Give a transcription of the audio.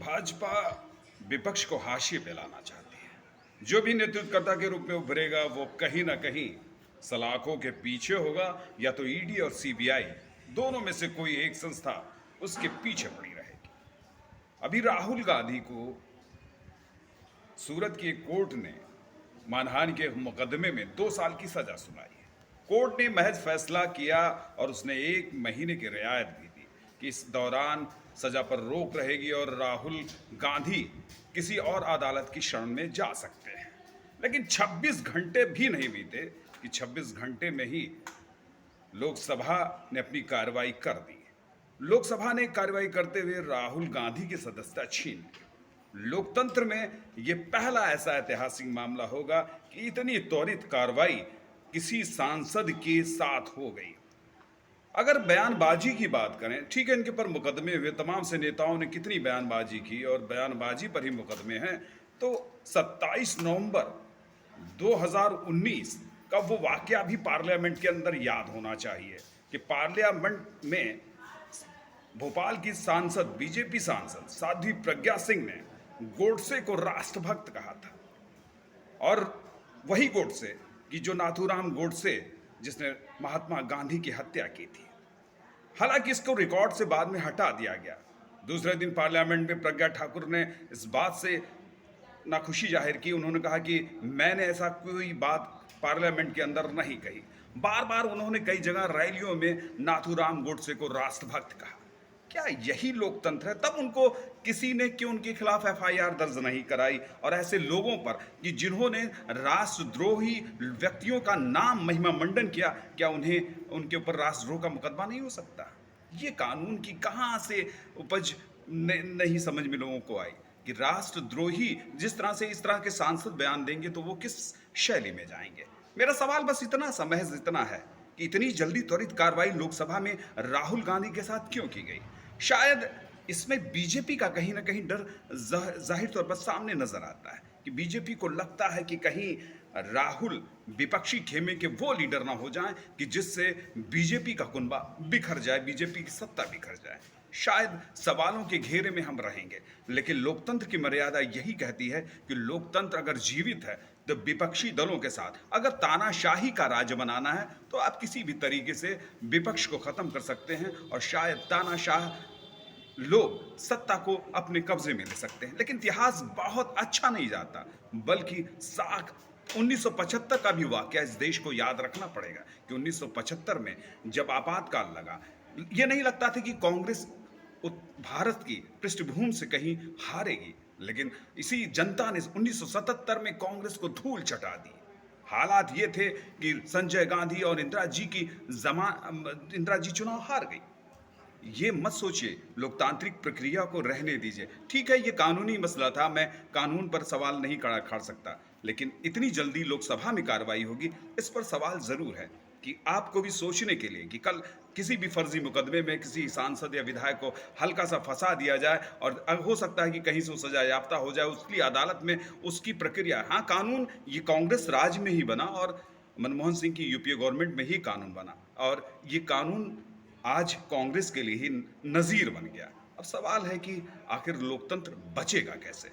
भाजपा विपक्ष को हाशिए पे लाना चाहती है। जो भी नेतृत्वकर्ता के रूप में उभरेगा वो कहीं ना कहीं सलाखों के पीछे होगा, या तो ईडी और सीबीआई दोनों में से कोई एक संस्था उसके पीछे पड़ी रहेगी। अभी राहुल गांधी को सूरत की एक कोर्ट ने मानहानि के मुकदमे में 2 साल की सजा सुनाई है। कोर्ट ने महज फैसला किया और उसने 1 महीने की रियायत भी दी कि इस दौरान सजा पर रोक रहेगी और राहुल गांधी किसी और अदालत की शरण में जा सकते हैं। लेकिन 26 घंटे भी नहीं बीते कि 26 घंटे में ही लोकसभा ने अपनी कार्रवाई कर दी। लोकसभा ने कार्रवाई करते हुए राहुल गांधी की सदस्यता छीन ली। लोकतंत्र में यह पहला ऐसा ऐतिहासिक मामला होगा कि इतनी त्वरित कार्रवाई किसी सांसद के साथ हो गई। अगर बयानबाजी की बात करें, ठीक है, इनके पर मुकदमे हुए, तमाम से नेताओं ने कितनी बयानबाजी की और बयानबाजी पर ही मुकदमे हैं, तो 27 नवंबर 2019 का वो वाकया भी पार्लियामेंट के अंदर याद होना चाहिए कि पार्लियामेंट में भोपाल की सांसद, बीजेपी सांसद साध्वी प्रज्ञा सिंह ने गोडसे को राष्ट्रभक्त कहा था। और वही गोडसे कि जो नाथूराम गोडसे जिसने महात्मा गांधी की हत्या की थी। हालांकि इसको रिकॉर्ड से बाद में हटा दिया गया। दूसरे दिन पार्लियामेंट में प्रज्ञा ठाकुर ने इस बात से नाखुशी जाहिर की। उन्होंने कहा कि मैंने ऐसा कोई बात पार्लियामेंट के अंदर नहीं कही। बार बार उन्होंने कई जगह रैलियों में नाथूराम गोडसे को राष्ट्रभक्त कहा। क्या यही लोकतंत्र है? तब उनको किसी ने क्यों उनके खिलाफ एफआईआर दर्ज नहीं कराई? और ऐसे लोगों पर कि जिन्होंने राष्ट्रद्रोही व्यक्तियों का नाम महिमा मंडन किया, क्या उन्हें उनके ऊपर राष्ट्रद्रोह का मुकदमा नहीं हो सकता? ये कानून की कहां से उपज नहीं समझ में लोगों को आई कि राष्ट्रद्रोही जिस तरह से इस तरह के सांसद बयान देंगे तो वो किस शैली में जाएंगे। मेरा सवाल बस इतना सा, महज इतना है कि इतनी जल्दी त्वरित कार्रवाई लोकसभा में राहुल गांधी के साथ क्यों की गई? शायद इसमें बीजेपी का कहीं ना कहीं डर जाहिर तौर पर सामने नजर आता है कि बीजेपी को लगता है कि कहीं राहुल विपक्षी खेमे के वो लीडर ना हो जाएं कि जिससे बीजेपी का कुनबा बिखर जाए, बीजेपी की सत्ता बिखर जाए। शायद सवालों के घेरे में हम रहेंगे, लेकिन लोकतंत्र की मर्यादा यही कहती है कि लोकतंत्र अगर जीवित है तो विपक्षी दलों के साथ अगर तानाशाही का राज्य बनाना है तो आप किसी भी तरीके से विपक्ष को खत्म कर सकते हैं और शायद तानाशाह लोग सत्ता को अपने कब्जे में ले सकते हैं। लेकिन इतिहास बहुत अच्छा नहीं जाता, बल्कि साख 1975 का भी वाकया इस देश को याद रखना पड़ेगा कि 1975 में जब आपातकाल लगा, ये नहीं लगता था कि कांग्रेस भारत की पृष्ठभूमि से कहीं हारेगी, लेकिन इसी जनता ने 1977 में कांग्रेस को धूल चटा दी। हालात ये थे कि संजय गांधी और इंदिरा जी चुनाव हार गई। ये मत सोचिए, लोकतांत्रिक प्रक्रिया को रहने दीजिए। ठीक है, ये कानूनी मसला था, मैं कानून पर सवाल नहीं खड़ा सकता, लेकिन इतनी जल्दी लोकसभा में कार्रवाई होगी, इस पर सवाल जरूर है कि आपको भी सोचने के लिए कि कल किसी भी फर्जी मुकदमे में किसी सांसद या विधायक को हल्का सा फंसा दिया जाए और हो सकता है कि कहीं से वो सजा याफ्ता हो जाए, उसकी अदालत में उसकी प्रक्रिया। हाँ, कानून ये कांग्रेस राज में ही बना और मनमोहन सिंह की यूपीए गवर्नमेंट में ही कानून बना, और ये कानून आज कांग्रेस के लिए ही नजीर बन गया। अब सवाल है कि आखिर लोकतंत्र बचेगा कैसे?